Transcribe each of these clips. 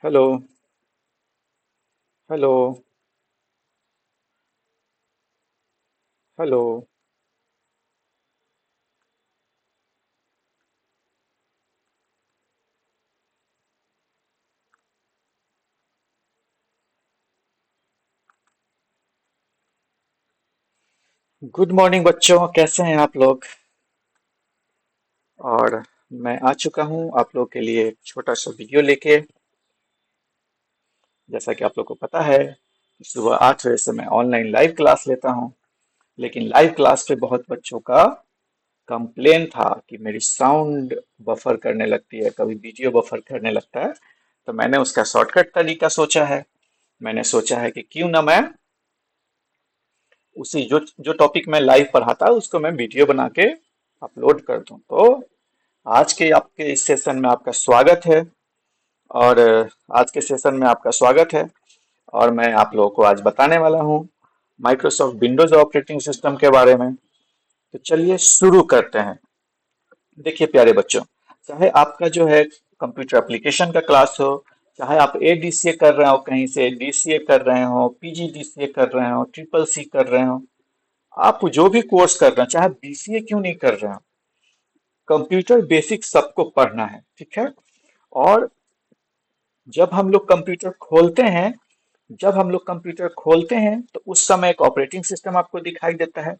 Hello. Hello. Hello. Good morning बच्चों, कैसे हैं आप लोग? और मैं आ चुका हूं आप लोग के लिए एक छोटा सा वीडियो लेके। जैसा कि आप लोग को पता है कि सुबह 8 बजे से मैं ऑनलाइन लाइव क्लास लेता हूं। लेकिन लाइव क्लास पे बहुत बच्चों का कंप्लेन था कि मेरी साउंड बफर करने लगती है, कभी वीडियो बफर करने लगता है। तो मैंने उसका शॉर्टकट तरीका सोचा है। मैंने सोचा है कि क्यों ना मैं उसी जो जो टॉपिक मैं लाइव पढ़ाता उसको मैं वीडियो बना के अपलोड कर दूं। तो आज के आपके इस सेशन में आपका स्वागत है। और आज के सेशन में आपका स्वागत है। और मैं आप लोगों को आज बताने वाला हूं माइक्रोसॉफ्ट विंडोज ऑपरेटिंग सिस्टम के बारे में। तो चलिए शुरू करते हैं। देखिए प्यारे बच्चों, चाहे आपका जो है कंप्यूटर एप्लीकेशन का क्लास हो, चाहे आप एडीसीए कर रहे हो, कहीं से डीसीए कर रहे हो, पीजीडीसीए कर रहे हो, ट्रिपल सी कर रहे हो, आप जो भी कोर्स कर रहे हैं, चाहे बीसीए क्यों नहीं कर रहे हो, कंप्यूटर बेसिक सबको पढ़ना है, ठीक है। और जब हम लोग कंप्यूटर खोलते हैं जब हम लोग कंप्यूटर खोलते हैं तो उस समय एक ऑपरेटिंग सिस्टम आपको दिखाई देता है।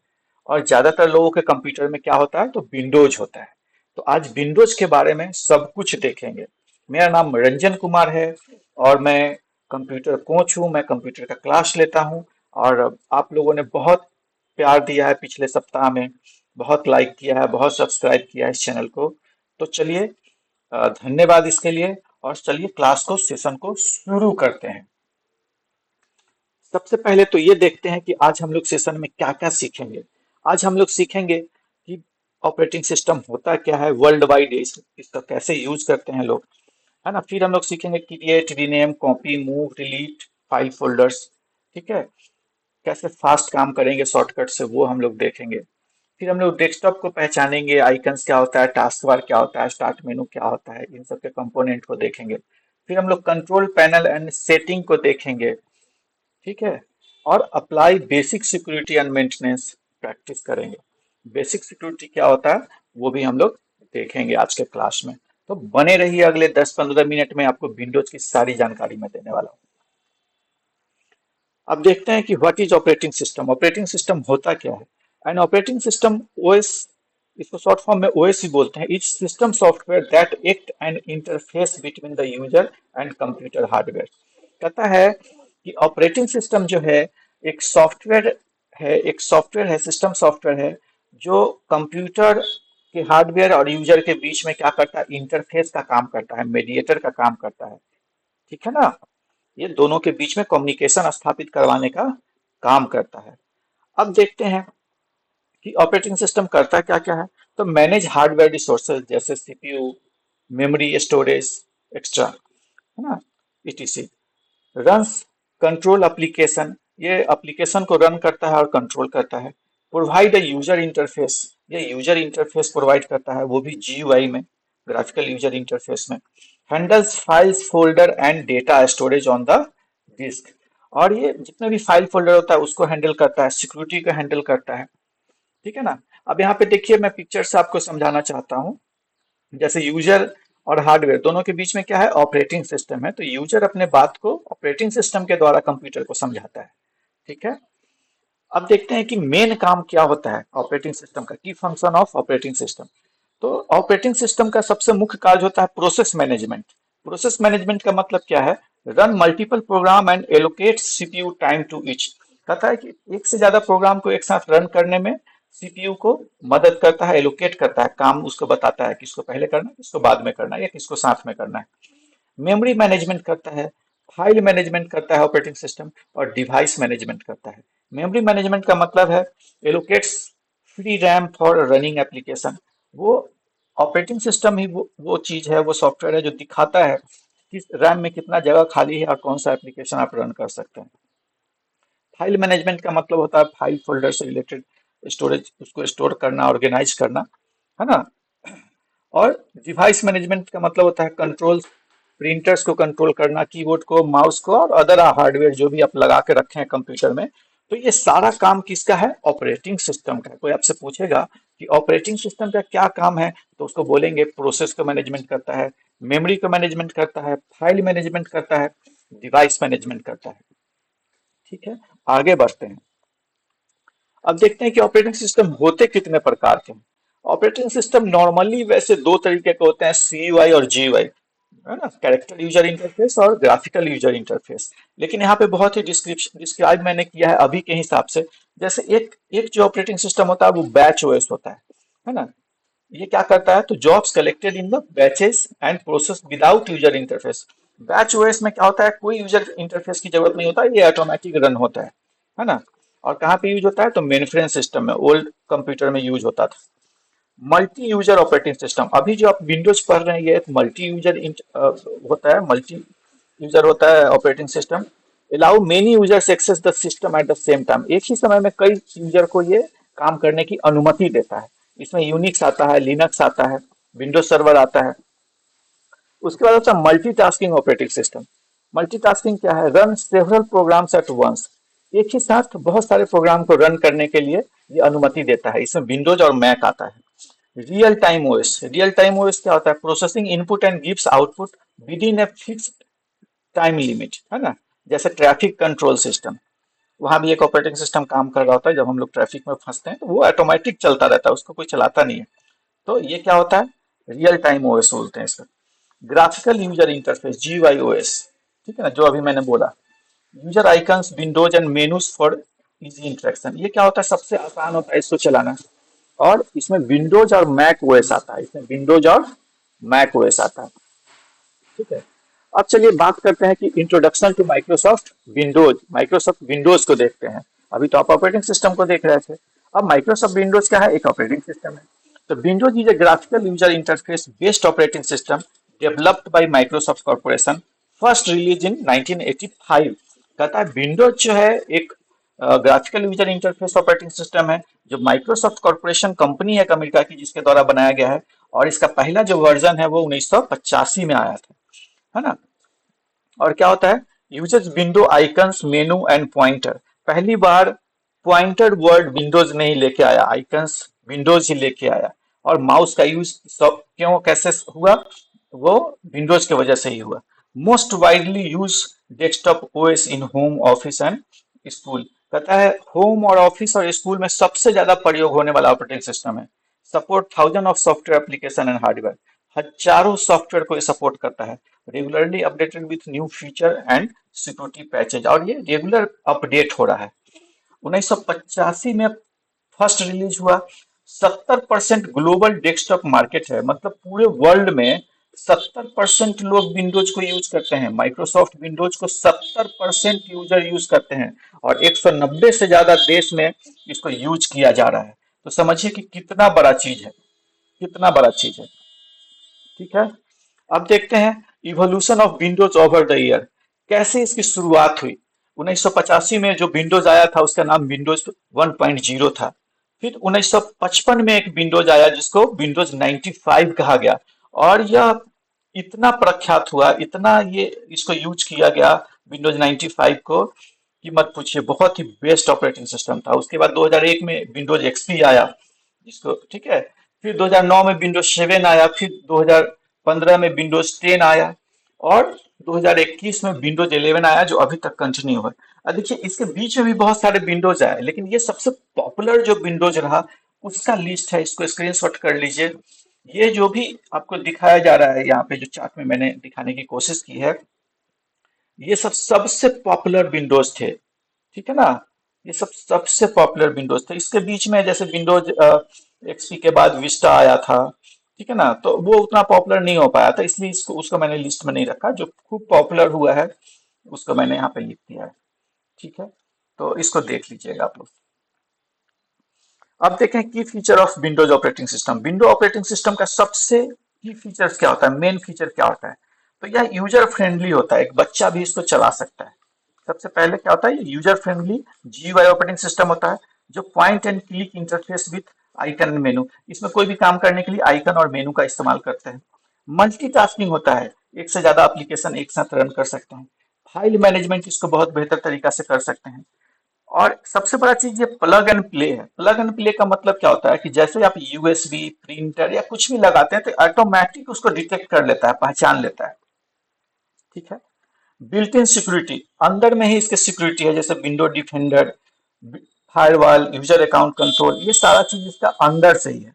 और ज्यादातर लोगों के कंप्यूटर में क्या होता है, तो विंडोज होता है। तो आज विंडोज के बारे में सब कुछ देखेंगे। मेरा नाम रंजन कुमार है और मैं कंप्यूटर कोच हूँ, मैं कंप्यूटर का क्लास लेता हूँ। और आप लोगों ने बहुत प्यार दिया है पिछले सप्ताह में, बहुत लाइक किया है, बहुत सब्सक्राइब किया है इस चैनल को। तो चलिए, धन्यवाद इसके लिए। और चलिए क्लास को सेशन को शुरू करते हैं। सबसे पहले तो ये देखते हैं कि आज हम लोग सेशन में क्या क्या सीखेंगे। आज हम लोग सीखेंगे कि ऑपरेटिंग सिस्टम होता क्या है, वर्ल्ड वाइड इसका कैसे यूज करते हैं लोग, है ना। फिर हम लोग सीखेंगे create, rename, copy, move, delete file folders, ठीक है। कैसे फास्ट काम करेंगे शॉर्टकट से, वो हम लोग देखेंगे। फिर हम लोग डेस्कटॉप को पहचानेंगे, आइकन्स क्या होता है, टास्क बार क्या होता है, स्टार्ट मेनू क्या होता है, इन सब के कंपोनेंट को देखेंगे। फिर हम लोग कंट्रोल पैनल एंड सेटिंग को देखेंगे, ठीक है। और apply basic security and maintenance practice करेंगे। बेसिक सिक्योरिटी क्या होता है वो भी हम लोग देखेंगे आज के क्लास में। तो बने रहिए, अगले 10-15 मिनट में आपको विंडोज की सारी जानकारी मैं देने वाला हूँ। अब देखते हैं कि what is operating system. Operating system होता क्या है। एंड ऑपरेटिंग सिस्टम ओएस, इसको शॉर्ट फॉर्म में ओएस ही बोलते हैं। Etch system software that act and interface between the user and computer hardware. कहता है कि ऑपरेटिंग सिस्टम जो है एक सॉफ्टवेयर एक सॉफ्टवेयर है, सिस्टम सॉफ्टवेयर है, जो कंप्यूटर के हार्डवेयर और यूजर के बीच में क्या करता है, इंटरफेस का काम करता है, मीडिएटर का काम करता है, ठीक है ना। ये दोनों के बीच में कम्युनिकेशन स्थापित करवाने का काम करता है। अब देखते हैं कि ऑपरेटिंग सिस्टम करता क्या क्या है। तो मैनेज हार्डवेयर रिसोर्सेज जैसे सीपीयू, मेमोरी, स्टोरेज, एक्स्ट्रा, है ना, ईटीसी। रन्स कंट्रोल एप्लीकेशन, ये एप्लीकेशन को रन करता है और कंट्रोल करता है। प्रोवाइड यूजर इंटरफेस, ये यूजर इंटरफेस प्रोवाइड करता है, वो भी जीयूआई में, ग्राफिकल यूजर इंटरफेस में। Handles files folder and data storage on the disk, और ये जितने भी फाइल फोल्डर होता है उसको हैंडल करता है, सिक्योरिटी को हैंडल करता है, ठीक है ना। अब यहाँ पे देखिए, मैं पिक्चर से आपको समझाना चाहता हूँ। जैसे यूजर और हार्डवेयर दोनों के बीच में क्या है, ऑपरेटिंग सिस्टम है। तो यूजर अपने बात को ऑपरेटिंग सिस्टम के द्वारा कंप्यूटर को समझाता है, ठीक है। अब देखते हैं कि मेन काम क्या होता है ऑपरेटिंग सिस्टम का, की फंक्शन ऑफ ऑपरेटिंग सिस्टम। तो ऑपरेटिंग सिस्टम का सबसे मुख्य कार्य होता है प्रोसेस मैनेजमेंट। प्रोसेस मैनेजमेंट का मतलब क्या है, run multiple program and allocate CPU time to each. कहता है कि एक से ज्यादा प्रोग्राम को एक साथ रन करने में सीपीयू को मदद करता है, एलोकेट करता है, काम उसको बताता है किसको पहले करना है, किसको बाद में करना है, या किसको साथ में करना है। मेमोरी मैनेजमेंट करता है, फाइल मैनेजमेंट करता है ऑपरेटिंग सिस्टम, और डिवाइस मैनेजमेंट करता है। मेमोरी मैनेजमेंट का मतलब है allocates free RAM for running application. वो ऑपरेटिंग सिस्टम ही वो चीज है, वो सॉफ्टवेयर है जो दिखाता है कि रैम में कितना जगह खाली है और कौन सा एप्लीकेशन आप रन कर सकते हैं। फाइल मैनेजमेंट का मतलब होता है फाइल फोल्डर से रिलेटेड स्टोरेज, उसको स्टोर करना, ऑर्गेनाइज करना, है ना। और डिवाइस मैनेजमेंट का मतलब होता है कंट्रोल प्रिंटर्स को कंट्रोल करना, कीबोर्ड को, माउस को और अदर हार्डवेयर जो भी आप लगा के रखे हैं कंप्यूटर में। तो ये सारा काम किसका है? ऑपरेटिंग सिस्टम का। कोई आपसे पूछेगा कि ऑपरेटिंग सिस्टम का क्या काम है, तो उसको बोलेंगे प्रोसेस को मैनेजमेंट करता है, मेमोरी को मैनेजमेंट करता है, फाइल मैनेजमेंट करता है, डिवाइस मैनेजमेंट करता है। ठीक है, आगे बढ़ते हैं। अब देखते हैं कि ऑपरेटिंग सिस्टम होते कितने प्रकार के हैं। ऑपरेटिंग सिस्टम नॉर्मली वैसे दो तरीके के होते हैं, CUI और GUI, है ना, कैरेक्टर यूजर इंटरफेस और ग्राफिकल यूजर इंटरफेस। लेकिन यहाँ पे बहुत ही डिस्क्राइब मैंने किया है अभी के हिसाब से। जैसे एक एक जो ऑपरेटिंग सिस्टम होता है वो बैच ओएस होता है ना। ये क्या करता है, तो jobs collected in the batches and process without user interface. Batch OS में क्या होता है, कोई यूजर इंटरफेस की जरूरत नहीं होता, ये ऑटोमेटिक रन होता है ना। और कहाँ पे यूज होता है, तो मेन फ्रेम सिस्टम में, ओल्ड कंप्यूटर में यूज होता था। मल्टी यूजर ऑपरेटिंग सिस्टम, अभी जो आप विंडोज पढ़ रहे हैं ये एक मल्टी यूजर होता है, मल्टी यूजर होता है operating system. Allow many users access the system at the same time, एक ही समय में कई यूजर को ये काम करने की अनुमति देता है। इसमें यूनिक्स आता है, लिनक्स आता है, विंडोज सर्वर आता है। उसके बाद होता है मल्टीटास्किंग ऑपरेटिंग सिस्टम। मल्टीटास्किंग क्या है, run several programs at once, एक ही साथ बहुत सारे प्रोग्राम को रन करने के लिए ये अनुमति देता है। इसमें विंडोज और मैक आता है। Real time OS, real time OS क्या होता है, processing input and gives output with in a fixed time limit, है ना। जैसे ट्रैफिक कंट्रोल सिस्टम, वहां भी एक ऑपरेटिंग सिस्टम काम कर रहा होता है। जब हम लोग ट्रैफिक में फंसते हैं तो वो ऑटोमेटिक चलता रहता है, उसको कोई चलाता नहीं है। तो ये क्या होता है, रियल टाइम ओएस बोलते हैं इसका। ग्राफिकल यूजर इंटरफेस, GUIOS, ठीक है ना, जो अभी मैंने बोला। User icons, Windows and menus for easy interaction, ये क्या होता है, सबसे आसान होता है इसको चलाना। और इसमें विंडोज और मैक ओएस आता है, इसमें विंडोज और मैक ओएस आता है। ठीक है, अब चलिए बात करते हैं कि introduction to Microsoft Windows. Microsoft Windows को देखते हैं। अभी तो आप ऑपरेटिंग सिस्टम को देख रहे थे, अब माइक्रोसॉफ्ट विंडोज क्या है, एक ऑपरेटिंग सिस्टम है। तो Windows is a graphical user interface based operating system developed by Microsoft corporation, first release इन 1985। कहता है विंडोज जो है एक graphical user interface operating system है जो माइक्रोसॉफ्ट कॉर्पोरेशन कंपनी है अमेरिका की, जिसके द्वारा बनाया गया है। और इसका पहला जो वर्जन है वो 1985 में आया था, है ना। और क्या होता है, uses window icons, menu and pointer. पहली बार पॉइंटर वर्ड विंडोज नहीं लेके आया, आइकन्स विंडोज ही लेके आया। और माउस का यूज सब क्यों कैसे हुआ, वो विंडोज की वजह से ही हुआ। Most widely use desktop OS in home, office and school. कहता है होम और ऑफिस और स्कूल में सबसे ज्यादा प्रयोग होने वाला ऑपरेटिंग सिस्टम है। Support thousand of software application and hardware, हजारों सॉफ्टवेयर को ये सपोर्ट करता है। Regularly updated with new feature and security patches, और ये रेगुलर अपडेट हो रहा है। 1985 में फर्स्ट रिलीज हुआ। 70% ग्लोबल डेस्कटॉप मार्केट है, मतलब पूरे वर्ल्ड में 70% लोग विंडोज को यूज करते हैं। माइक्रोसॉफ्ट विंडोज को 70% यूजर यूज करते हैं, और 190 से ज्यादा देश में इसको यूज किया जा रहा है। तो समझिए कि कितना बड़ा चीज है, कितना बड़ा चीज है। ठीक है, अब देखते हैं evolution of Windows over the year, कैसे इसकी शुरुआत हुई। 1985 में जो विंडोज आया था उसका नाम विंडोज 1.0 था। फिर 1955 में एक विंडोज आया जिसको विंडोज 95 कहा गया, और यह इतना प्रख्यात हुआ, इतना ये इसको यूज किया गया विंडोज 95 को कि मत पूछिए, बहुत ही बेस्ट ऑपरेटिंग सिस्टम था। उसके बाद 2001 में विंडोज एक्सपी आया जिसको, ठीक है, फिर 2009 में विंडोज 7 आया, फिर 2015 में विंडोज 10 आया, और 2021 में विंडोज 11 आया जो अभी तक कंटिन्यू है। अब देखिए इसके बीच में भी बहुत सारे विंडोज आए, लेकिन ये सबसे पॉपुलर जो विंडोज रहा उसका लिस्ट है, इसको स्क्रीनशॉट कर लीजिए। ये जो भी आपको दिखाया जा रहा है यहाँ पे, जो चार्ट में मैंने दिखाने की कोशिश की है, ये सब सबसे पॉपुलर विंडोज थे। ठीक है ना, ये सब सबसे पॉपुलर विंडोज थे। इसके बीच में जैसे विंडोज एक्सपी के बाद विस्टा आया था, ठीक है ना, तो वो उतना पॉपुलर नहीं हो पाया था, इसलिए इसको उसको मैंने लिस्ट में नहीं रखा। जो खूब पॉपुलर हुआ है उसको मैंने यहाँ पे लिख दिया है। ठीक है, तो इसको देख लीजिएगा आप लोग। अब देखें की feature of Windows operating system. Window operating system का सबसे की फीचर्स क्या होता है, मेन फीचर क्या होता है, तो यह यूजर फ्रेंडली होता है, एक बच्चा भी इसको चला सकता है। सबसे पहले क्या होता है, ये user friendly GUI operating system होता है जो point and click interface with icon and मेनू, इसमें कोई भी काम करने के लिए आइकन और मेनू का इस्तेमाल करते हैं। मल्टीटास्किंग होता है, एक से ज्यादा एप्लीकेशन एक साथ रन कर सकते हैं। फाइल मैनेजमेंट इसको बहुत बेहतर तरीका से कर सकते हैं। और सबसे बड़ा चीज ये प्लग एंड प्ले है। प्लग एंड प्ले का मतलब क्या होता है कि जैसे आप यूएसबी प्रिंटर या कुछ भी लगाते हैं तो ऑटोमेटिक उसको डिटेक्ट कर लेता है, पहचान लेता है। ठीक है। बिल्ट इन सिक्योरिटी, अंदर में ही इसके सिक्योरिटी है, जैसे window defender, firewall, user account control, ये सारा चीज इसका अंदर से ही है।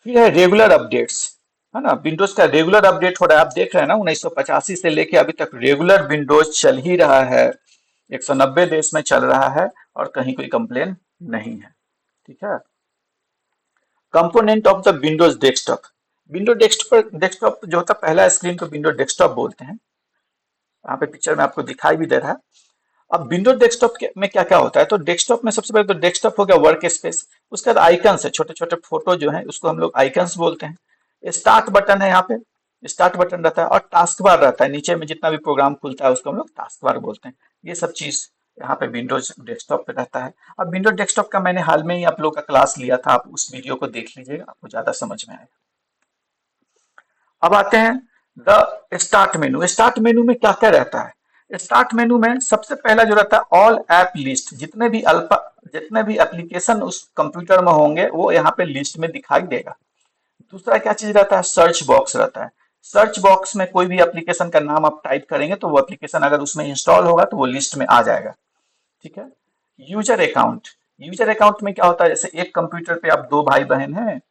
फिर है रेगुलर अपडेट्स, है ना, विंडोज का रेगुलर अपडेट हो रहा है। आप देख रहे हैं ना 1985 से लेके अभी तक रेगुलर विंडोज चल ही रहा है, 190 देश में चल रहा है और कहीं कोई कंप्लेन नहीं है। ठीक है। Component of the Windows desktop, window desktop जो होता है पहला स्क्रीन को विंडो डेस्कटॉप बोलते हैं। यहाँ पे पिक्चर में आपको दिखाई भी दे रहा है। अब विंडोज डेस्कटॉप में क्या क्या होता है, तो डेस्कटॉप में सबसे पहले तो डेस्कटॉप हो गया वर्क स्पेस, उसके बाद आइकन्स है, छोटे छोटे फोटो जो है उसको हम लोग आइकन्स बोलते हैं। स्टार्ट बटन है, यहाँ पे स्टार्ट बटन रहता है, और टास्क बार रहता है, नीचे में जितना भी प्रोग्राम खुलता है उसको हम लोग टास्क बार बोलते हैं। ये सब चीज यहाँ पे विंडोज डेस्कटॉप पे रहता है। अब विंडोज डेस्कटॉप का मैंने हाल में ही आप लोग का क्लास लिया था, आप उस वीडियो को देख लीजिएगा, आपको ज्यादा समझ में आएगा। अब आते हैं the start menu. Start menu में क्या क्या रहता है? स्टार्ट मेनू में सबसे पहला जो रहता है ऑल ऐप लिस्ट, जितने भी एप्लीकेशन उस कंप्यूटर में होंगे वो यहाँ पे लिस्ट में दिखाई देगा। दूसरा क्या चीज रहता है? सर्च बॉक्स रहता है। सर्च बॉक्स में कोई भी एप्लीकेशन का नाम आप टाइप करेंगे तो वो एप्लीकेशन अगर उसमें इंस्टॉल होगा तो वो लिस्ट में आ जाएगा। ठीक है। यूजर अकाउंट, यूजर अकाउंट में क्या होता है, जैसे एक कंप्यूटर पे आप दो भाई बहन हैं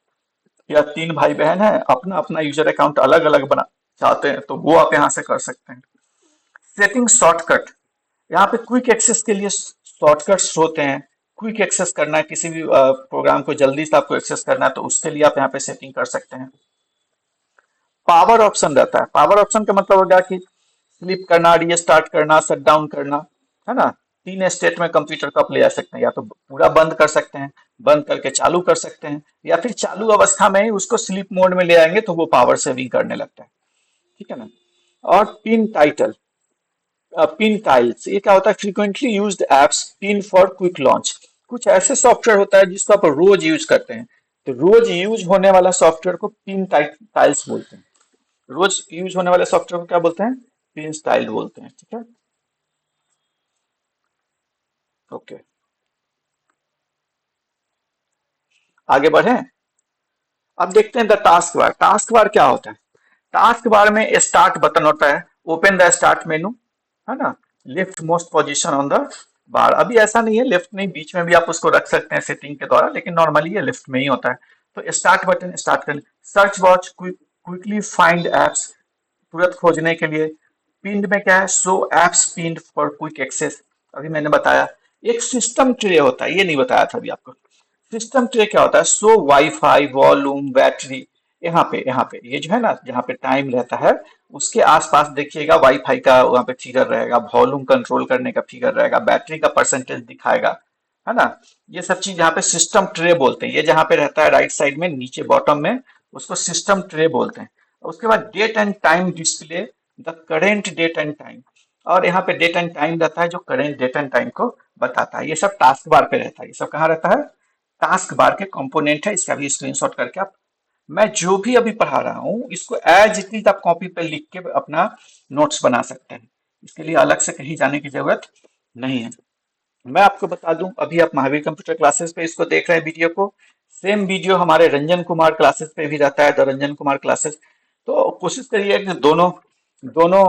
या तीन भाई बहन है, अपना अपना यूजर अकाउंट अलग अलग बना चाहते हैं तो वो आप यहाँ से कर सकते हैं। सेटिंग शॉर्टकट, यहाँ पे क्विक एक्सेस के लिए शॉर्टकट्स होते हैं। क्विक एक्सेस करना है किसी भी प्रोग्राम को, जल्दी से आपको एक्सेस करना है तो उसके लिए आप यहाँ पे सेटिंग कर सकते हैं। पावर ऑप्शन रहता है। पावर ऑप्शन का मतलब हो गया कि स्लिप करना, रीस्टार्ट करना, शट डाउन करना, है ना। तीन स्टेट में कंप्यूटर को आप ले जा सकते हैं, या तो पूरा बंद कर सकते हैं, बंद करके चालू कर सकते हैं, या फिर चालू अवस्था में ही उसको स्लीप मोड में ले आएंगे तो वो पावर सेविंग करने लगता है। ठीक है ना। और पिन टाइटल, पिन टाइल्स, ये क्या होता है? Frequently used apps pin for quick launch, कुछ ऐसे सॉफ्टवेयर होता है जिसको आप रोज यूज करते हैं, तो रोज यूज होने वाला सॉफ्टवेयर को पिन टाइल्स बोलते हैं। रोज यूज होने वाले सॉफ्टवेयर को क्या बोलते हैं? पिन स्टाइल बोलते हैं। ठीक है। ओके, आगे बढ़े। अब देखते हैं the task bar. Task bar क्या होता है? टास्क बार में स्टार्ट बटन होता है, ओपन द स्टार्ट मेनू, है ना, left most position on the bar. अभी ऐसा नहीं है लेफ्ट नहीं, बीच में भी आप उसको रख सकते हैं सेटिंग के द्वारा, लेकिन नॉर्मली ये लेफ्ट में ही होता है। तो स्टार्ट बटन स्टार्ट कर, search box quickly find apps, तुरंत खोजने के लिए। पिंड में क्या है? शो एप्स पिंड फॉर क्विक एक्सेस, अभी मैंने बताया। एक सिस्टम ट्रे होता है, ये नहीं बताया था अभी आपको। सिस्टम ट्रे क्या होता है? शो वाईफाई, वॉल्यूम, बैटरी, यहाँ पे ये जो है ना, जहाँ पे टाइम रहता है उसके आसपास देखिएगा वाईफाई का वहाँ पे फिगर रहेगा, वॉल्यूम कंट्रोल करने का फिगर रहेगा, बैटरी का परसेंटेज दिखाएगा, है ना। ये सब चीज यहाँ पे सिस्टम ट्रे बोलते हैं। ये जहाँ पे रहता है राइट साइड में नीचे बॉटम में, उसको सिस्टम ट्रे बोलते हैं। उसके बाद date and time display, the current date and time, और यहाँ पे डेट एंड टाइम रहता है जो करेंट डेट एंड टाइम को बताता है। ये सब टास्क बार पे रहता है। ये सब कहाँ रहता है? टास्क बार के कंपोनेंट है। इसका भी स्क्रीनशॉट करके आप, मैं जो भी अभी पढ़ा रहा हूँ इसको एज इट इज आप कॉपी पे लिख के अपना नोट्स बना सकते हैं। इसके लिए अलग से कहीं जाने की जरूरत नहीं है। मैं आपको बता दूं, अभी आप महावीर कंप्यूटर क्लासेस पे इसको देख रहे हैं वीडियो को, सेम वीडियो हमारे रंजन कुमार क्लासेस पे भी रहता है, द रंजन कुमार क्लासेस। तो कोशिश करिए कि दोनों दोनों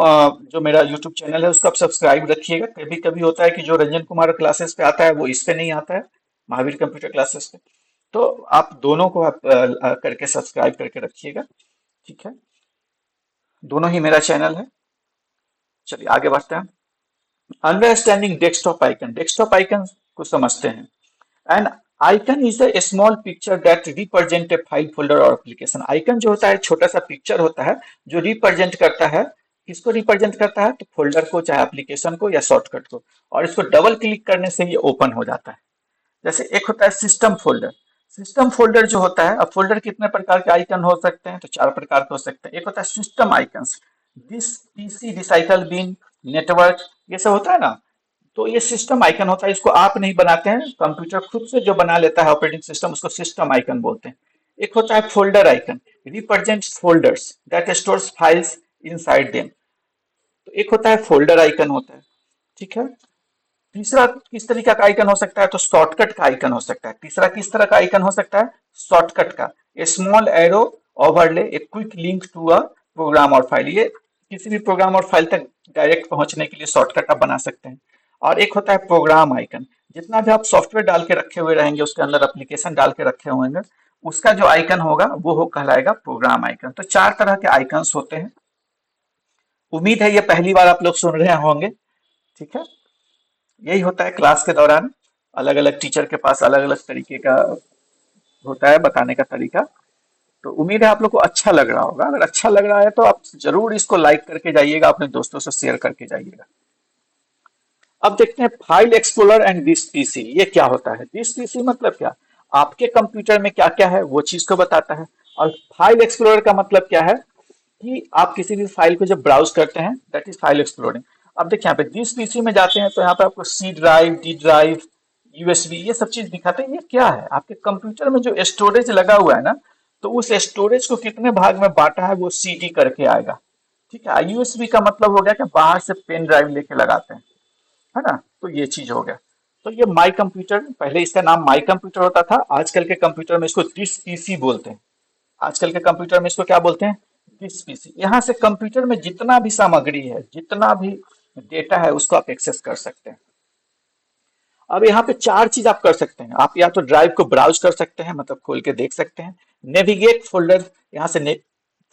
जो मेरा यूट्यूब चैनल है उसको आप सब्सक्राइब रखिएगा। कभी कभी होता है कि जो रंजन कुमार क्लासेस पे आता है वो इस पे नहीं आता है, महावीर कंप्यूटर क्लासेस पे। तो आप दोनों को आप करके सब्सक्राइब करके रखिएगा। ठीक है। दोनों ही मेरा चैनल है। चलिए आगे बढ़ते हैं। Understanding desktop icon, desktop icon को समझते हैं। And icon is a small picture that represent a file folder और एप्लीकेशन। आइकन जो होता है छोटा सा पिक्चर होता है जो रिप्रेजेंट करता है, किसको रिप्रेजेंट करता है? तो फोल्डर को, चाहे एप्लीकेशन को या शॉर्टकट को, और इसको डबल क्लिक करने से ये ओपन हो जाता है। जैसे एक होता है सिस्टम फोल्डर। सिस्टम फोल्डर जो होता है, अब फोल्डर कितने प्रकार के आइकन हो सकते हैं? तो चार प्रकार के हो सकते हैं। एक होता है system icons, this PC recycle bin, network, ये सब होता है ना, तो ये सिस्टम आइकन होता है। इसको आप नहीं बनाते हैं, कंप्यूटर खुद से जो बना लेता है ऑपरेटिंग सिस्टम, उसको सिस्टम आइकन बोलते हैं। एक होता है folder icon, represents folders that stores files inside them. तो एक होता है फोल्डर आइकन होता है, ठीक है। तीसरा किस तरीका का आइकन हो सकता है, तो शॉर्टकट का आइकन हो सकता है। तीसरा किस तरह का आइकन हो सकता है, शॉर्टकट का, a small arrow overlay a quick link to a program और फाइल। ये किसी भी प्रोग्राम और फाइल तक डायरेक्ट पहुंचने के लिए शॉर्टकट आप बना सकते हैं। और एक होता है प्रोग्राम आइकन, जितना भी आप सॉफ्टवेयर डाल के रखे हुए रहेंगे, उसके अंदर एप्लीकेशन डाल के रखे हुए होंगे, उसका जो आइकन होगा वो कहलाएगा प्रोग्राम आइकन। तो चार तरह के आइकन्स होते हैं। उम्मीद है ये पहली बार आप लोग सुन रहे होंगे, ठीक है। यही होता है क्लास के दौरान, अलग अलग टीचर के पास अलग अलग तरीके का होता है बताने का तरीका। तो उम्मीद है आप लोग को अच्छा लग रहा होगा। अगर अच्छा लग रहा है तो आप जरूर इसको लाइक करके जाइएगा, अपने दोस्तों से शेयर करके जाइएगा। अब देखते हैं file explorer and this PC, ये क्या होता है। दिस पीसी मतलब क्या, आपके कंप्यूटर में क्या क्या है वो चीज को बताता है। और फाइल एक्सप्लोरर का मतलब क्या है कि आप किसी भी फाइल को जब ब्राउज करते हैं, दैट इज फाइल एक्सप्लोरिंग। अब देखिए यहाँ पे दिस पीसी में जाते हैं तो यहाँ पे आपको C drive, D drive, USB, ये सब चीज दिखाते हैं। ये क्या है, आपके कंप्यूटर में जो स्टोरेज लगा हुआ है ना, तो उस स्टोरेज को कितने भाग में बांटा है वो सीडी करके आएगा, ठीक है। यूएसबी का मतलब हो गया कि बाहर से पेन ड्राइव लेके लगाते हैं, है ना। तो ये चीज हो गया। तो ये माई कंप्यूटर, पहले इसका नाम माई कंप्यूटर होता था, आजकल के कंप्यूटर में इसको दिस पीसी बोलते हैं। आजकल के कंप्यूटर में इसको क्या बोलते हैं, दिस पीसी। यहाँ से कंप्यूटर में जितना भी सामग्री है, जितना भी डेटा है, उसको आप एक्सेस कर सकते हैं। अब यहाँ पे चार चीज आप कर सकते हैं। आप या तो ड्राइव को ब्राउज कर सकते हैं, मतलब खोल के देख सकते हैं। नेविगेट फोल्डर, यहाँ से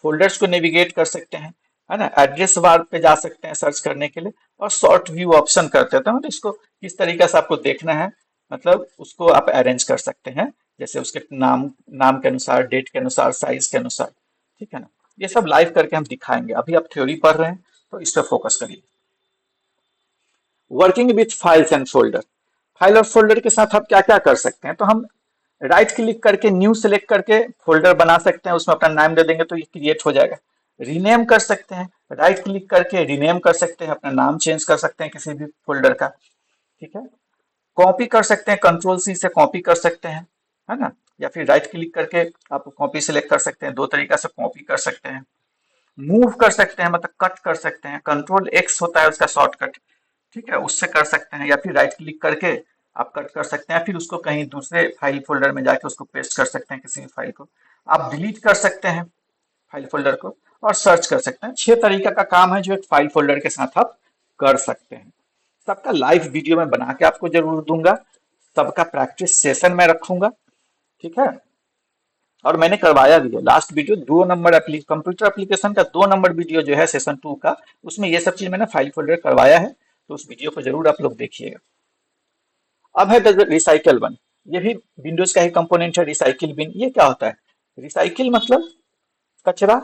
फोल्डर्स को नेविगेट कर सकते हैं, है ना। एड्रेस बार पे जा सकते हैं सर्च करने के लिए। और शॉर्ट व्यू ऑप्शन करते हैं, तो मतलब इसको किस तरीके से आपको देखना है, मतलब उसको आप अरेंज कर सकते हैं, जैसे उसके नाम नाम के अनुसार, डेट के अनुसार, साइज के अनुसार, ठीक है ना। ये सब लाइव करके हम दिखाएंगे। अभी आप थ्योरी पढ़ रहे हैं तो इस पर फोकस करिए। Working with files and folder, file और फोल्डर के साथ आप क्या क्या कर सकते हैं, तो हम राइट क्लिक करके न्यू सेलेक्ट करके फोल्डर बना सकते हैं, उसमें अपना नाम दे देंगे तो ये क्रिएट हो जाएगा। रीनेम कर सकते हैं, राइट क्लिक करके रीनेम कर सकते हैं, अपना नाम चेंज कर सकते हैं किसी भी फोल्डर का, ठीक है। कॉपी कर सकते हैं, कंट्रोल सी से कॉपी कर सकते हैं, है ना। या फिर राइट क्लिक करके आप कॉपी सेलेक्ट कर सकते हैं, दो तरीका से कॉपी कर सकते हैं। मूव कर सकते हैं, मतलब कट कर सकते हैं, कंट्रोल एक्स होता है उसका शॉर्टकट, ठीक है, उससे कर सकते हैं। या फिर राइट क्लिक करके आप कट कर सकते हैं, फिर उसको कहीं दूसरे फाइल फोल्डर में जाके उसको पेस्ट कर सकते हैं, किसी भी फाइल को आप डिलीट कर सकते हैं फाइल फोल्डर को, और सर्च कर सकते हैं। 6 तरीका का काम है जो एक फाइल फोल्डर के साथ आप कर सकते हैं। सबका लाइव वीडियो में बना के आपको जरूर दूंगा, सबका प्रैक्टिस सेशन में रखूंगा, ठीक है। और मैंने करवाया भी है, last video 2 number computer application का 2 नंबर वीडियो जो है सेशन 2 का, उसमें ये सब चीज मैंने फाइल फोल्डर करवाया है, तो उस वीडियो को जरूर आप लोग देखिएगा। अब है रिसाइकल वन, ये भी विंडोज का ही कंपोनेंट है। रिसाइकिल बिन, ये क्या होता है, रिसाइकिल मतलब कचरा,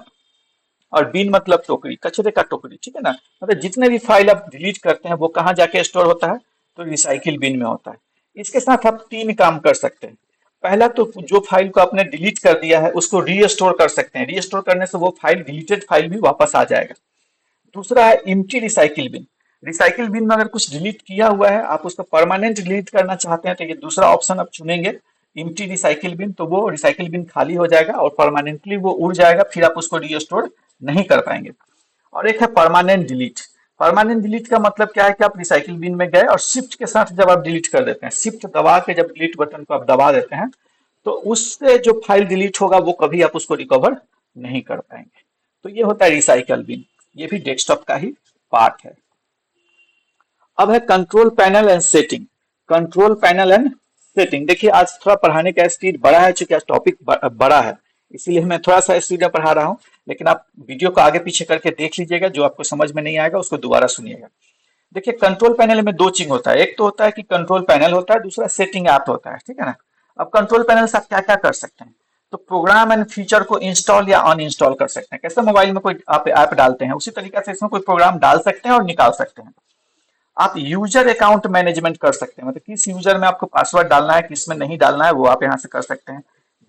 और बिन मतलब टोकरी, कचरे का टोकरी, ठीक है ना। मतलब जितने भी फाइल आप डिलीट करते हैं वो कहाँ जाके स्टोर होता है, तो रिसाइकिल बिन में होता है। इसके साथ आप 3 काम कर सकते हैं। पहला तो जो फाइल को आपने डिलीट कर दिया है उसको रीस्टोर कर सकते हैं, रीस्टोर करने से वो फाइल, डिलीटेड फाइल भी वापस आ जाएगा। दूसरा है empty recycle bin, recycle bin में अगर कुछ डिलीट किया हुआ है, आप उसको परमानेंट डिलीट करना चाहते हैं, तो ये दूसरा ऑप्शन आप चुनेंगे, इम्प्टी रिसाइकिल बिन, तो वो रिसाइकिल बिन खाली हो जाएगा और परमानेंटली वो उड़ जाएगा, फिर आप उसको रीस्टोर नहीं कर पाएंगे। और एक है परमानेंट डिलीट, परमानेंट डिलीट का मतलब क्या है कि आप रिसाइकिल बिन में गए और शिफ्ट के साथ जब आप डिलीट कर देते हैं, शिफ्ट दबा के जब डिलीट बटन को आप दबा देते हैं, तो उससे जो फाइल डिलीट होगा वो कभी आप उसको रिकवर नहीं कर पाएंगे। तो ये होता है रिसाइकल बिन, ये भी डेस्कटॉप का ही पार्ट है। अब है control panel and setting, control panel and setting. देखिए आज थोड़ा पढ़ाने का स्पीड बड़ा है, चूंकि आज टॉपिक बड़ा है, इसीलिए मैं थोड़ा सा स्पीड में पढ़ा रहा हूँ। लेकिन आप वीडियो को आगे पीछे करके देख लीजिएगा, जो आपको समझ में नहीं आएगा उसको दोबारा सुनिएगा। देखिए कंट्रोल पैनल में 2 चीज होता है, एक तो होता है कि कंट्रोल पैनल होता है, दूसरा सेटिंग ऐप होता है, ठीक है ना। अब कंट्रोल पैनल से आप क्या क्या कर सकते हैं, तो प्रोग्राम एंड फीचर को इंस्टॉल या अनइंस्टॉल कर सकते हैं। कैसे मोबाइल में कोई आप ऐप डालते हैं, उसी तरीके से इसमें कोई प्रोग्राम डाल सकते हैं और निकाल सकते हैं। आप यूजर अकाउंट मैनेजमेंट कर सकते हैं, मतलब किस यूजर में आपको पासवर्ड डालना है, किस में नहीं डालना है, वो आप यहाँ से कर सकते हैं।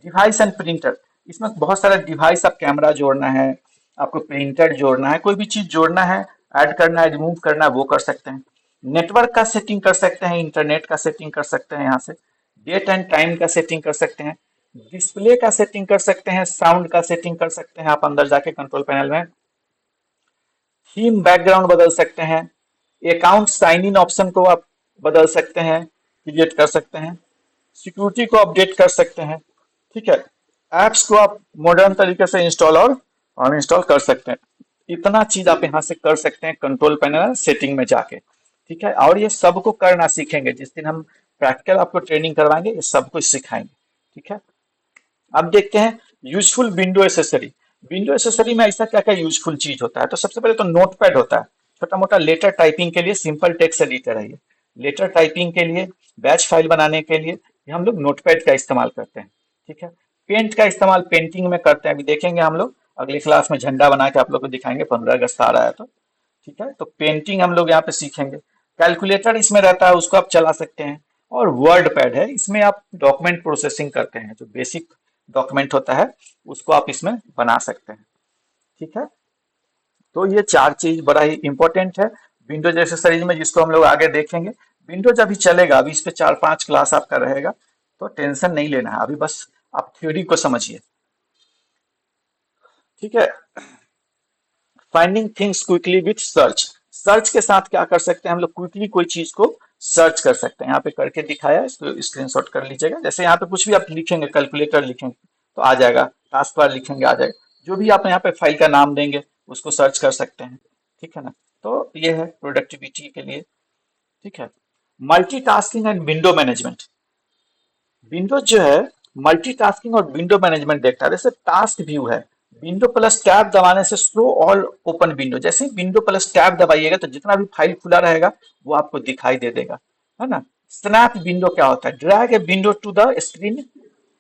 डिवाइस एंड प्रिंटर, इसमें बहुत सारा डिवाइस, आप कैमरा जोड़ना है, आपको प्रिंटर जोड़ना है, कोई भी चीज जोड़ना है, ऐड करना है, रिमूव करना है, वो कर सकते हैं। नेटवर्क का सेटिंग कर सकते हैं, इंटरनेट का सेटिंग कर सकते हैं यहाँ से। डेट एंड टाइम का सेटिंग कर सकते हैं, डिस्प्ले का सेटिंग कर सकते हैं, साउंड का सेटिंग कर सकते हैं आप अंदर जाके कंट्रोल पैनल में। थीम बैकग्राउंड बदल सकते हैं, अकाउंट साइन इन ऑप्शन को आप बदल सकते हैं, क्रिएट कर सकते हैं, सिक्योरिटी को अपडेट कर सकते हैं, ठीक है। एप्स को आप मॉडर्न तरीके से इंस्टॉल और अनइंस्टॉल कर सकते हैं। इतना चीज आप यहाँ से कर सकते हैं कंट्रोल पैनल सेटिंग में जाके, ठीक है। और ये सबको करना सीखेंगे, जिस दिन हम प्रैक्टिकल आपको ट्रेनिंग करवाएंगे ये सब कुछ सिखाएंगे, ठीक है। अब देखते हैं useful window accessory. Window accessory में ऐसा क्या क्या यूजफुल चीज होता है, तो सबसे पहले तो नोटपैड होता है, छोटा मोटा लेटर टाइपिंग के लिए सिंपल टेक्स्ट एडिटर है ये। लेटर टाइपिंग के लिए, बैच फाइल बनाने के लिए ये हम लोग नोटपैड का इस्तेमाल करते हैं, ठीक है। पेंट का इस्तेमाल पेंटिंग में करते हैं, अभी देखेंगे हम लोग अगली क्लास में झंडा बना के आप लोग को दिखाएंगे, 15 अगस्त आ रहा है तो, ठीक है। तो पेंटिंग हम लोग यहाँ पे सीखेंगे। कैलकुलेटर इसमें रहता है, उसको आप चला सकते हैं। और वर्ड पैड है, इसमें आप डॉक्यूमेंट प्रोसेसिंग करते हैं, जो बेसिक डॉक्यूमेंट होता है उसको आप इसमें बना सकते हैं, ठीक है। तो ये चार चीज बड़ा ही इंपॉर्टेंट है विंडोज एक्सेसरीज में, जिसको हम लोग आगे देखेंगे। विंडोज अभी चलेगा, अभी इस पे 4-5 क्लास आपका रहेगा, तो टेंशन नहीं लेना है, अभी बस आप थ्योरी को समझिए, ठीक है। Finding things quickly with search. Search के साथ क्या कर सकते हैं हम लोग, क्विकली कोई चीज को सर्च कर सकते हैं। यहाँ पे करके दिखाया है, इसको स्क्रीनशॉट कर लीजिएगा। जैसे यहाँ पे कुछ भी आप लिखेंगे, कैलकुलेटर लिखेंगे तो आ जाएगा, टास्क बार लिखेंगे आ जाएगा, जो भी आप यहाँ पे फाइल का नाम देंगे उसको सर्च कर सकते हैं, ठीक है ना। तो ये है प्रोडक्टिविटी के लिए, ठीक है। Multitasking and window management. Windows जो है मल्टीटास्किंग और विंडो मैनेजमेंट देखता है। जैसे टास्क व्यू है, विंडो प्लस टैब दबाने से शो ऑल ओपन विंडो, जैसे ही विंडो प्लस टैब दबाइएगा तो जितना भी फाइल खुला रहेगा वो आपको दिखाई दे देगा, है ना। स्नैप विंडो क्या होता है, drag a window to the screen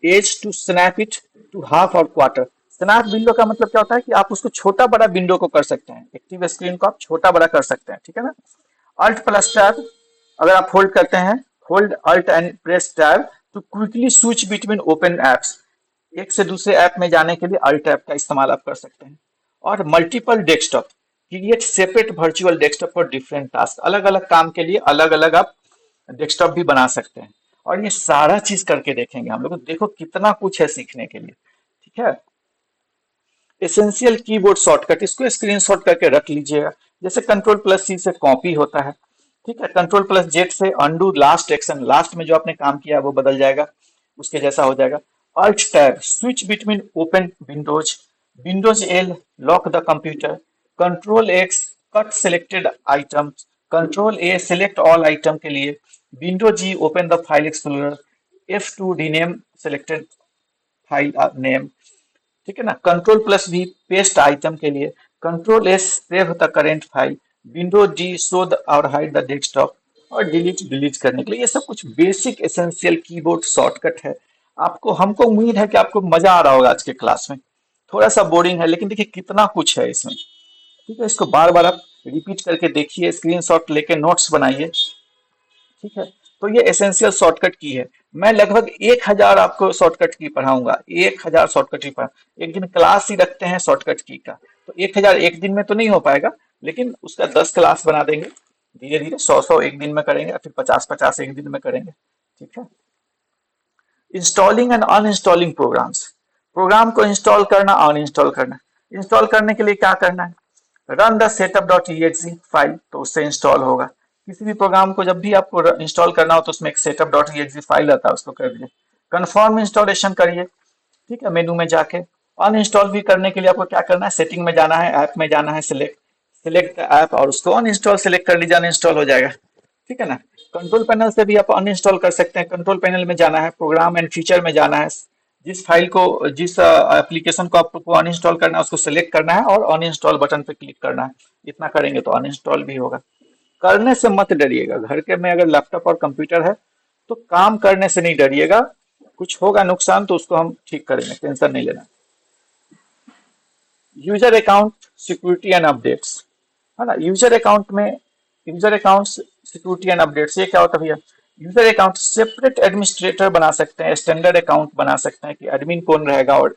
edge to snap it to half और क्वार्टर। स्नैप विंडो का मतलब क्या होता है कि आप उसको छोटा बड़ा विंडो को कर सकते हैं, एक्टिव स्क्रीन को आप छोटा बड़ा कर सकते हैं, ठीक है ना। अल्ट प्लस टैब, अगर आप होल्ड करते हैं, hold Alt and press Tab to quickly switch between open apps, एक से दूसरे ऐप में जाने के लिए अल्ट ऐप का इस्तेमाल आप कर सकते हैं। और multiple desktop, create separate virtual desktop for different task, अलग अलग काम के लिए अलग अलग आप डेस्कटॉप भी बना सकते हैं। और ये सारा चीज करके देखेंगे हम लोग, देखो कितना कुछ है सीखने के लिए, ठीक है। एसेंशियल कीबोर्ड शॉर्टकट, इसको स्क्रीनशॉट करके रख लीजिएगा। जैसे कंट्रोल प्लस सी से कॉपी होता है, ठीक है। कंट्रोल प्लस जेड से अंडू लास्ट एक्शन, लास्ट में जो आपने काम किया वो बदल जाएगा, उसके जैसा हो जाएगा। Alt Tab switch between open windows, Windows L lock the computer, Control X cut selected item, Control A select all item के लिए, window G open the file explorer, F2 rename selected file name, ठीक है ना। Control plus भी paste item के लिए, Control S save the current file, window D show और hide the desktop, और डिलीट डिलीट करने के लिए। ये सब कुछ बेसिक एसेंशियल कीबोर्ड शॉर्टकट है। आपको, हमको उम्मीद है कि आपको मजा आ रहा होगा आज के क्लास में। थोड़ा सा बोरिंग है लेकिन देखिए कितना कुछ है इसमें, ठीक है। इसको बार बार आप रिपीट करके देखिए, स्क्रीनशॉट लेके नोट्स बनाइए, ठीक है। तो ये एसेंशियल शॉर्टकट की है। मैं लगभग 1000 आपको शॉर्टकट की पढ़ाऊंगा, 1000 शॉर्टकट की पढ़ा, एक दिन क्लास ही रखते हैं शॉर्टकट की का, तो 1000 एक दिन में तो नहीं हो पाएगा, लेकिन उसका 10 क्लास बना देंगे, धीरे धीरे 100 एक दिन में करेंगे, फिर 50 एक दिन में करेंगे, ठीक है। इंस्टॉलिंग एंड अनइंस्टॉलिंग प्रोग्राम्स, प्रोग्राम को इंस्टॉल करना अनइंस्टॉल करना। इंस्टॉल करने के लिए क्या करना है, run the setup dot exe file, तो उससे इंस्टॉल होगा। किसी भी प्रोग्राम को जब भी आपको इंस्टॉल करना हो तो उसमें एक सेटअप डॉट exe फाइल आता है, उसको कर दीजिए। कन्फर्म इंस्टॉलेशन करिए, ठीक है, मेनू में जाके। अनइंस्टॉल भी करने के लिए आपको क्या करना है, सेटिंग में जाना है, ऐप में जाना है, सिलेक्ट द ऐप और उसको अनइंस्टॉल सेलेक्ट कर लीजिए, अनइंस्टॉल हो जाएगा, ठीक है ना। कंट्रोल पैनल से भी आप अनइंस्टॉल कर सकते हैं। कंट्रोल पैनल में जाना है, प्रोग्राम एंड फीचर में जाना है, जिस फाइल को, जिस एप्लीकेशन को आपको अनइंस्टॉल करना है उसको सिलेक्ट करना है और अनइंस्टॉल बटन पे क्लिक करना है। इतना करेंगे तो अनइंस्टॉल भी होगा। करने से मत डरिएगा, घर के में अगर लैपटॉप और कंप्यूटर है तो काम करने से नहीं डरिएगा, कुछ होगा नुकसान तो उसको हम ठीक करेंगे, टेंशन नहीं लेना। User account security and updates, है ना। यूजर अकाउंट में, user account security and updates, ये क्या होता है भैया, यूजर अकाउंट सेपरेट एडमिनिस्ट्रेटर बना सकते हैं, स्टैंडर्ड अकाउंट बना सकते हैं कि एडमिन कौन रहेगा और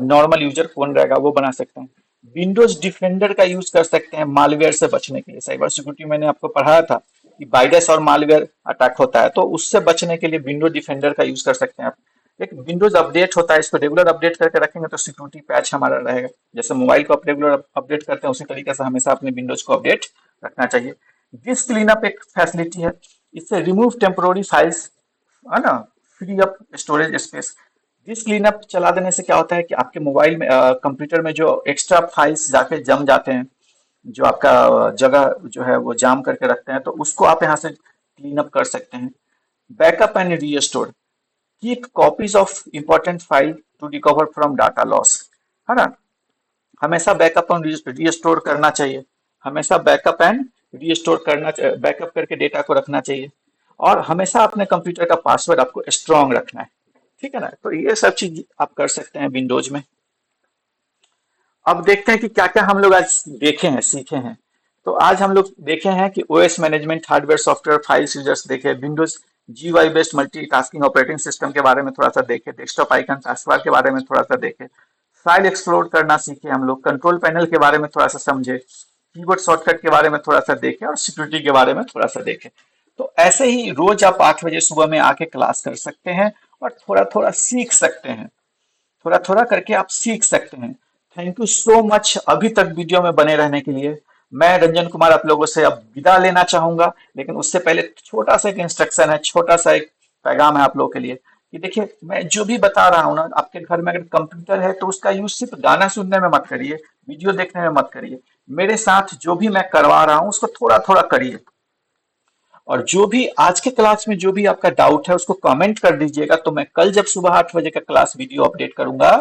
नॉर्मल यूजर कौन रहेगा वो बना सकते हैं। विंडोज डिफेंडर का यूज कर सकते हैं मालवेयर से बचने के लिए। साइबर सिक्योरिटी मैंने आपको पढ़ाया था कि वायरस और मालवेयर अटैक होता है, तो उससे बचने के लिए विंडो डिफेंडर का यूज कर सकते हैं आप। एक विंडोज अपडेट होता है, इसको रेगुलर अपडेट करके रखेंगे तो सिक्योरिटी पैच हमारा रहेगा। जैसे मोबाइल को आप रेगुलर अपडेट करते हैं, उसी तरीके से हमेशा अपने विंडोज को अपडेट रखना चाहिए। डिस्क क्लीनअप एक फैसिलिटी है, इससे रिमूव टेम्पोररी फाइल्स, है ना, free up storage space. Disc cleanup चला देने से क्या होता है कि आपके मोबाइल में कंप्यूटर में जो एक्स्ट्रा फाइल्स जाके जम जाते हैं, जो आपका जगह जो है वो जाम करके रखते हैं, तो उसको आप यहाँ से क्लीन अप कर सकते हैं। Backup and restore, keep copies of important file to recover from data loss, है ना। हमेशा बैकअप एंड रीस्टोर करना चाहिए, हमेशा बैकअप एंड रीस्टोर करना, बैकअप करके डेटा को रखना चाहिए। और हमेशा अपने कंप्यूटर का पासवर्ड आपको स्ट्रांग रखना है, ठीक है ना। तो ये सब चीज आप कर सकते हैं विंडोज में। अब देखते हैं कि क्या क्या हम लोग आज देखे हैं, सीखे हैं। तो आज हम लोग देखे हैं कि OS management, hardware, software, files users देखे, Windows GUI based multitasking operating system के बारे में थोड़ा सा देखे, डेस्कटॉप आइकन टास्कबार के बारे में थोड़ा सा देखे, फाइल एक्सप्लोर करना सीखे हम लोग, कंट्रोल पैनल के बारे में थोड़ा सा समझे, कीबोर्ड शॉर्टकट के बारे में थोड़ा सा देखे और सिक्योरिटी के बारे में थोड़ा सा देखे। तो ऐसे ही रोज आप 8 बजे सुबह में आके क्लास कर सकते हैं और थोड़ा थोड़ा सीख सकते हैं, थोड़ा थोड़ा करके आप सीख सकते हैं। थैंक यू सो मच अभी तक वीडियो में बने रहने के लिए। मैं रंजन कुमार आप लोगों से अब विदा लेना चाहूंगा, लेकिन उससे पहले छोटा सा एक इंस्ट्रक्शन है, छोटा सा एक पैगाम है आप लोगों के लिए कि देखिए, मैं जो भी बता रहा हूँ ना, आपके घर में अगर कंप्यूटर है तो उसका यूज सिर्फ गाना सुनने में मत करिए, वीडियो देखने में मत करिए। मेरे साथ जो भी मैं करवा रहा हूँ उसको थोड़ा थोड़ा करिए। और जो भी आज के क्लास में जो भी आपका डाउट है उसको कमेंट कर दीजिएगा, तो मैं कल जब सुबह 8 बजे का क्लास वीडियो अपडेट करूंगा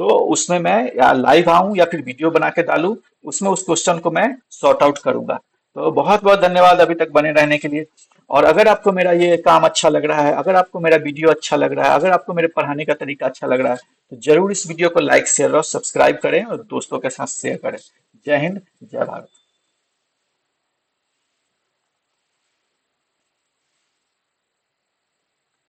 तो उसमें मैं या लाइव आऊं या फिर वीडियो बना के डालूं, उसमें उस क्वेश्चन को मैं सॉर्ट आउट करूंगा। तो बहुत बहुत धन्यवाद अभी तक बने रहने के लिए। और अगर आपको मेरा ये काम अच्छा लग रहा है, अगर आपको मेरा वीडियो अच्छा लग रहा है, अगर आपको मेरे पढ़ाने का तरीका अच्छा लग रहा है, तो जरूर इस वीडियो को लाइक शेयर और सब्सक्राइब करें और दोस्तों के साथ शेयर करें। जय हिंद, जय भारत।